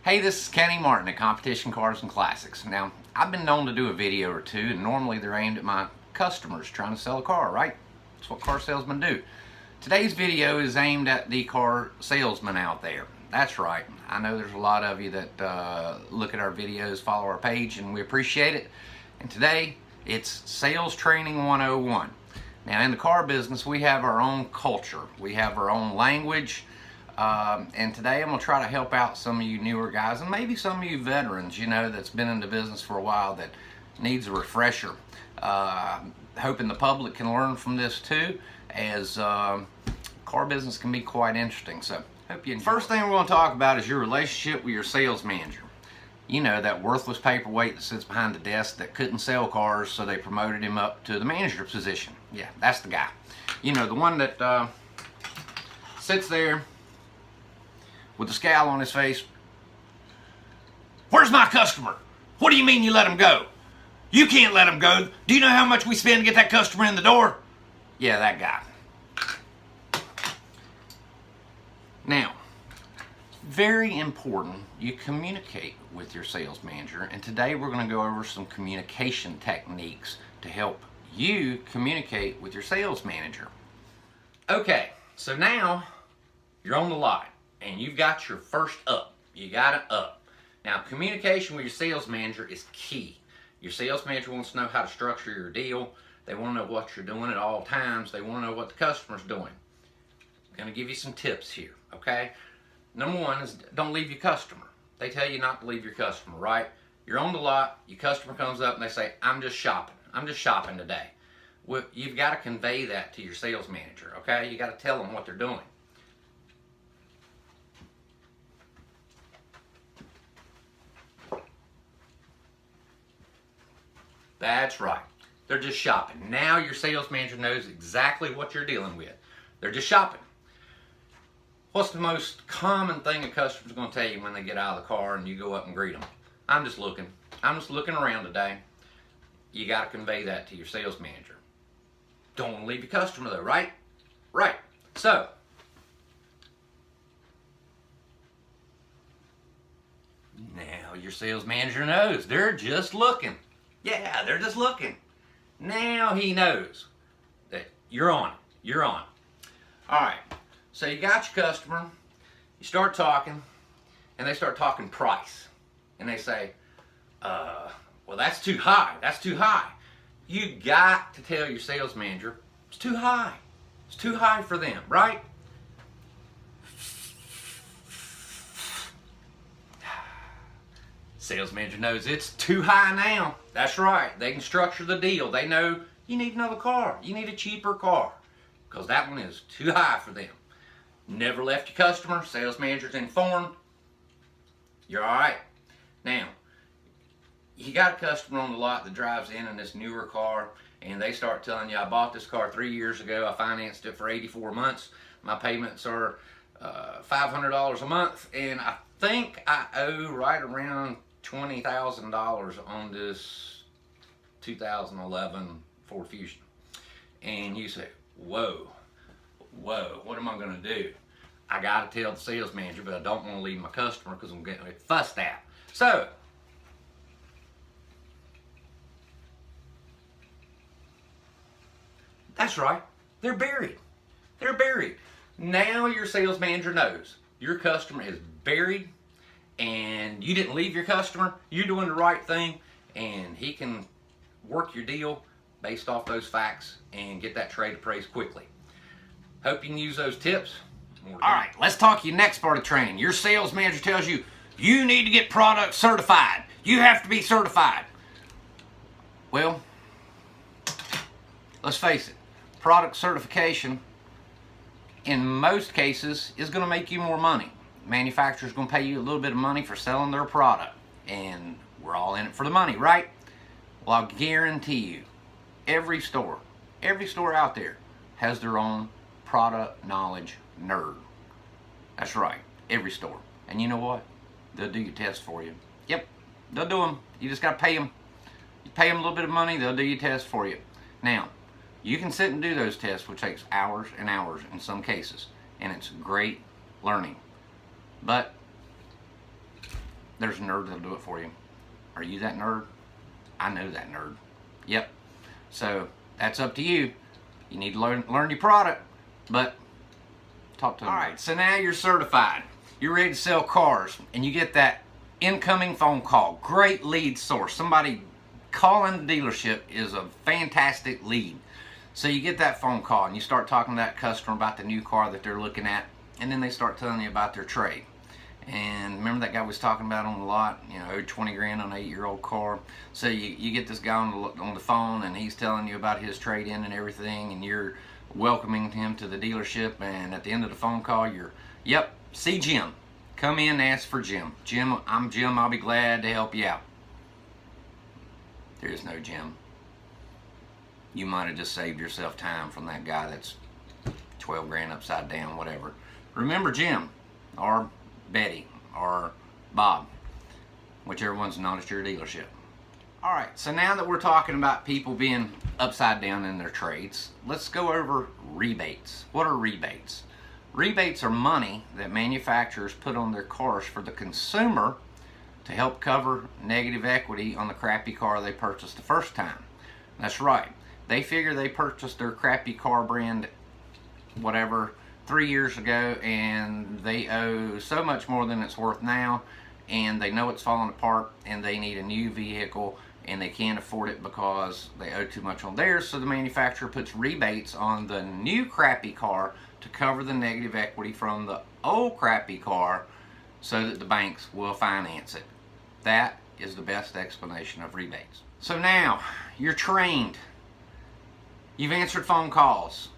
Hey, this is Kenny Martin at Competition Cars and Classics. Now, I've been known to do a video or two, and normally they're aimed at my customers trying to sell a car, right? That's what car salesmen do. Today's video is aimed at the car salesman out there. That's right. I know there's a lot of you that look at our videos, follow our page, and we appreciate it. And today, it's Sales Training 101. Now, in the car business, we have our own culture. We have our own language. And today I'm going to try to help out some of you newer guys and maybe some of you veterans, you know, that's been in the business for a while that needs a refresher. Hoping the public can learn from this too, as car business can be quite interesting. So hope you enjoy. First thing we're going to talk about is your relationship with your sales manager. You know, that worthless paperweight that sits behind the desk that couldn't sell cars, so they promoted him up to the manager position. Yeah, that's the guy. You know, the one that sits there with a scowl on his face. Where's my customer? What do you mean you let him go? You can't let him go. Do you know how much we spend to get that customer in the door? Yeah, that guy. Now, very important you communicate with your sales manager, and today we're going to go over some communication techniques to help you communicate with your sales manager. Okay, so now you're on the lot and you've got your first up. You got it up. Now, communication with your sales manager is key. Your sales manager wants to know how to structure your deal. They want to know what you're doing at all times. They want to know what the customer's doing. I'm going to give you some tips here, okay? Number one is don't leave your customer. They tell you not to leave your customer, right? You're on the lot, your customer comes up and they say, I'm just shopping. I'm just shopping today. Well, you've got to convey that to your sales manager, okay? You got to tell them what they're doing. That's right. They're just shopping. Now your sales manager knows exactly what you're dealing with. They're just shopping. What's the most common thing a customer's going to tell you when they get out of the car and you go up and greet them? I'm just looking. I'm just looking around today. You got to convey that to your sales manager. Don't want to leave your customer though, right? Right. So, now your sales manager knows. They're just looking. Yeah, they're just looking. Now he knows that you're on it. You're on. All right. So you got your customer. You start talking, and they start talking price. And they say, well, that's too high. That's too high. You got to tell your sales manager, it's too high. It's too high for them, right? Sales manager knows it's too high now. That's right. They can structure the deal. They know you need another car. You need a cheaper car because that one is too high for them. Never left your customer. Sales manager's informed. You're all right. Now, you got a customer on the lot that drives in this newer car, and they start telling you, I bought this car 3 years ago. I financed it for 84 months. My payments are $500 a month, and I think I owe right around $20,000 on this 2011 Ford Fusion. And you say, whoa, what am I going to do? I got to tell the sales manager, but I don't want to leave my customer because I'm getting fussed at. So, that's right, they're buried. They're buried. Now your sales manager knows your customer is buried and you didn't leave your customer. You're doing the right thing, and he can work your deal based off those facts and get that trade appraised quickly. Hope you can use those tips. All right, let's talk your next part of training. Your sales manager tells you, you need to get product certified. You have to be certified. Well, let's face it, product certification in most cases is going to make you more money. Manufacturer's going to pay you a little bit of money for selling their product, and we're all in it for the money, right? Well, I'll guarantee you, every store out there has their own product knowledge nerd. That's right, every store. And you know what? They'll do your tests for you. Yep, they'll do them. You just got to pay them. You pay them a little bit of money, they'll do your tests for you. Now, you can sit and do those tests, which takes hours and hours in some cases, and it's great learning. But there's a nerd that'll do it for you. Are you that nerd? I know that nerd. Yep. So that's up to you. You need to learn your product, but talk to them. All right, so now you're certified. You're ready to sell cars, and you get that incoming phone call. Great lead source. Somebody calling the dealership is a fantastic lead. So you get that phone call, and you start talking to that customer about the new car that they're looking at, and then they start telling you about their trade. And remember that guy was talking about on the lot, you know, owed 20 grand on an 8-year-old car. So you get this guy on the phone, and he's telling you about his trade-in and everything, and you're welcoming him to the dealership, and at the end of the phone call, yep, see Jim. Come in and ask for Jim. Jim, I'm Jim, I'll be glad to help you out. There is no Jim. You might have just saved yourself time from that guy that's 12 grand upside down, whatever. Remember Jim, or Betty, or Bob, whichever one's not at your dealership. All right, so now that we're talking about people being upside down in their trades, let's go over rebates. What are rebates? Rebates are money that manufacturers put on their cars for the consumer to help cover negative equity on the crappy car they purchased the first time. That's right. They figure they purchased their crappy car brand, whatever, 3 years ago, and they owe so much more than it's worth now, and they know it's falling apart, and they need a new vehicle, and they can't afford it because they owe too much on theirs, so the manufacturer puts rebates on the new crappy car to cover the negative equity from the old crappy car so that the banks will finance it. That is the best explanation of rebates. So now, you're trained. You've answered phone calls.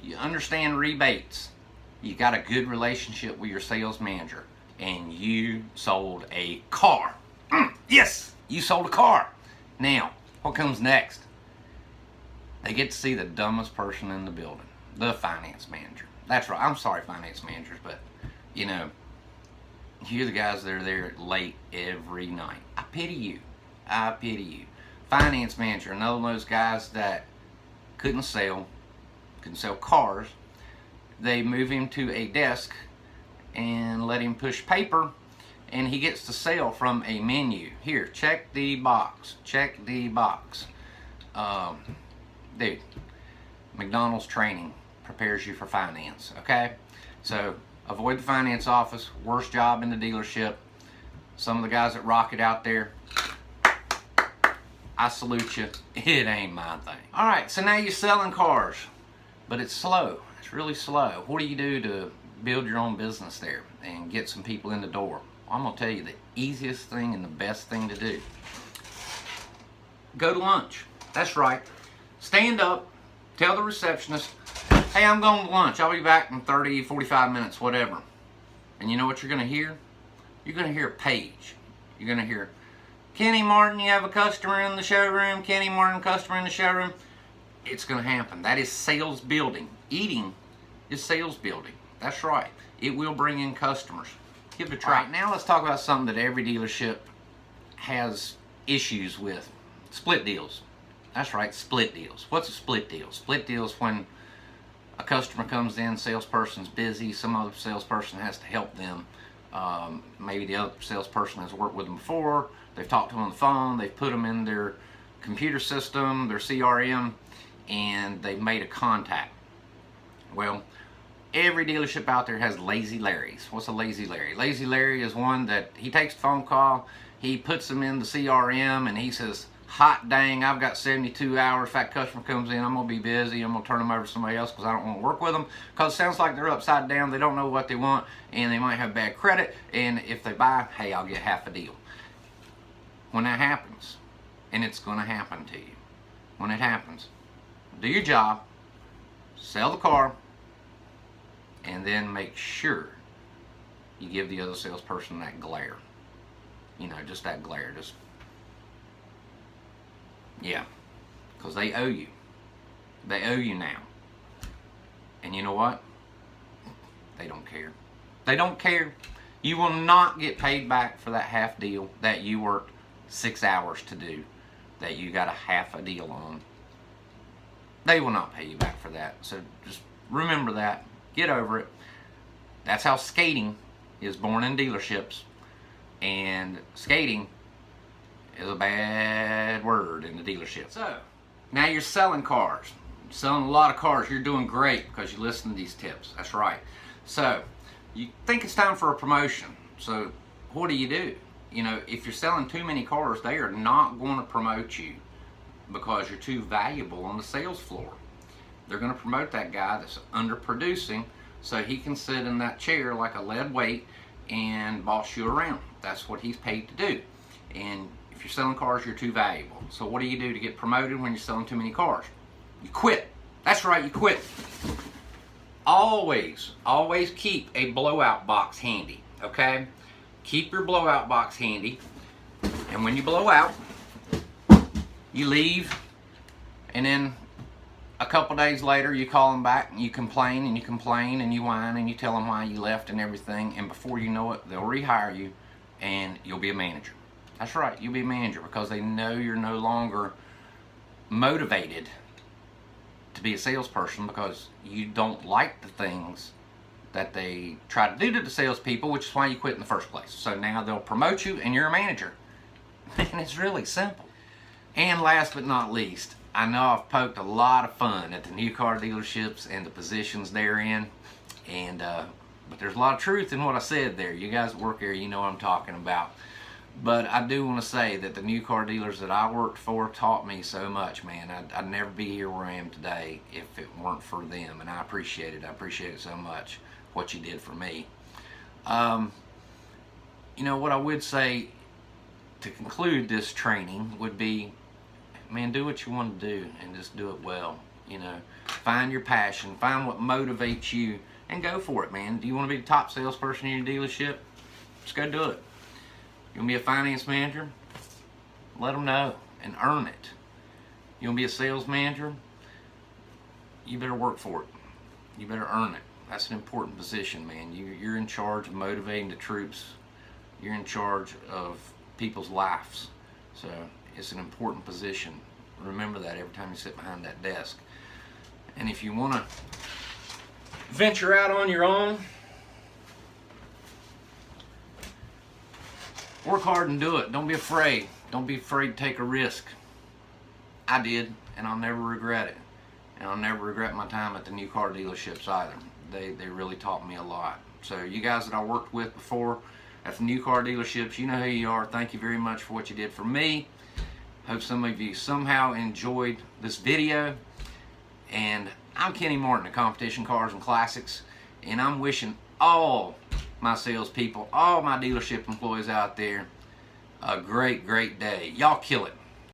You understand rebates. You got a good relationship with your sales manager, and you sold a car. Yes, you sold a car. Now, what comes next? They get to see the dumbest person in the building, the finance manager. That's right. I'm sorry, finance managers, but you know, you're the guys that are there late every night. I pity you. I pity you. Finance manager, another one of those guys that couldn't sell cars. They move him to a desk and let him push paper, and he gets to sell from a menu. Here, check the box. Check the box. Dude, McDonald's training prepares you for finance, okay? So avoid the finance office. Worst job in the dealership. Some of the guys that rock it out there, I salute you. It ain't my thing. All right, so now you're selling cars, but it's slow. It's really slow. What do you do to build your own business there and get some people in the door? Well, I'm gonna tell you the easiest thing and the best thing to do. Go to lunch. That's right. Stand up, tell the receptionist, hey, I'm going to lunch. I'll be back in 30, 45 minutes, whatever. And you know what you're gonna hear? You're gonna hear a page. You're gonna hear, Kenny Martin, you have a customer in the showroom. Kenny Martin, customer in the showroom. It's going to happen. That is sales building. Eating is sales building. That's right. It will bring in customers. Give it a try. All right, now let's talk about something that every dealership has issues with. Split deals. That's right, split deals. What's a split deal? Split deal is when a customer comes in, salesperson's busy, some other salesperson has to help them. Maybe the other salesperson has worked with them before. They've talked to them on the phone. They've put them in their computer system, their CRM, and they've made a contact. Well, every dealership out there has Lazy Larrys. What's a Lazy Larry? Lazy Larry is one that he takes a phone call, he puts them in the CRM, and he says, hot dang, I've got 72 hours. If that customer comes in, I'm going to be busy. I'm going to turn them over to somebody else because I don't want to work with them. Because it sounds like they're upside down. They don't know what they want, and they might have bad credit. And if they buy, hey, I'll get half a deal. When that happens, and it's going to happen to you, when it happens, do your job, sell the car, and then make sure you give the other salesperson that glare. You know, just that glare. Just, yeah, because they owe you. They owe you now. And you know what? They don't care. They don't care. You will not get paid back for that half deal that you worked 6 hours to do, that you got a half a deal on. They will not pay you back for that. So just remember that. Get over it. That's how skating is born in dealerships. And skating is a bad word in the dealership. So, now you're selling cars. You're selling a lot of cars. You're doing great because you listen to these tips. That's right. So, you think it's time for a promotion. So, what do? You know, if you're selling too many cars, they are not going to promote you because you're too valuable on the sales floor. They're going to promote that guy that's underproducing so he can sit in that chair like a lead weight and boss you around. That's what he's paid to do. And if you're selling cars, you're too valuable. So what do you do to get promoted when you're selling too many cars? You quit. That's right, you quit. Always keep a blowout box handy, okay? Keep your blowout box handy, and when you blow out, you leave, and then a couple days later you call them back and you complain and you complain and you whine and you tell them why you left and everything, and before you know it, they'll rehire you and you'll be a manager. That's right, you'll be a manager because they know you're no longer motivated to be a salesperson because you don't like the things that they try to do to the salespeople, which is why you quit in the first place. So now they'll promote you and you're a manager. And it's really simple. And last but not least, I know I've poked a lot of fun at the new car dealerships and the positions they're in, and but there's a lot of truth in what I said there. You guys that work there, you know what I'm talking about. But I do want to say that the new car dealers that I worked for taught me so much, man. I'd never be here where I am today if it weren't for them, and I appreciate it. I appreciate it so much, what you did for me. You know, what I would say to conclude this training would be, man, do what you want to do and just do it well. You know, find your passion, find what motivates you, and go for it, man. Do you want to be the top salesperson in your dealership? Just go do it. You want to be a finance manager? Let them know and earn it. You want to be a sales manager? You better work for it. You better earn it. That's an important position, man. You're in charge of motivating the troops. You're in charge of people's lives. So it's an important position. Remember that every time you sit behind that desk. And if you want to venture out on your own, work hard and do it. Don't be afraid. Don't be afraid to take a risk. I did, and I'll never regret it. And I'll never regret my time at the new car dealerships either. They really taught me a lot. So you guys that I worked with before at the new car dealerships, you know who you are. Thank you very much for what you did for me. Hope some of you somehow enjoyed this video. And I'm Kenny Martin of Competition Cars and Classics, and I'm wishing all my salespeople, all my dealership employees out there, a great, great day. Y'all kill it.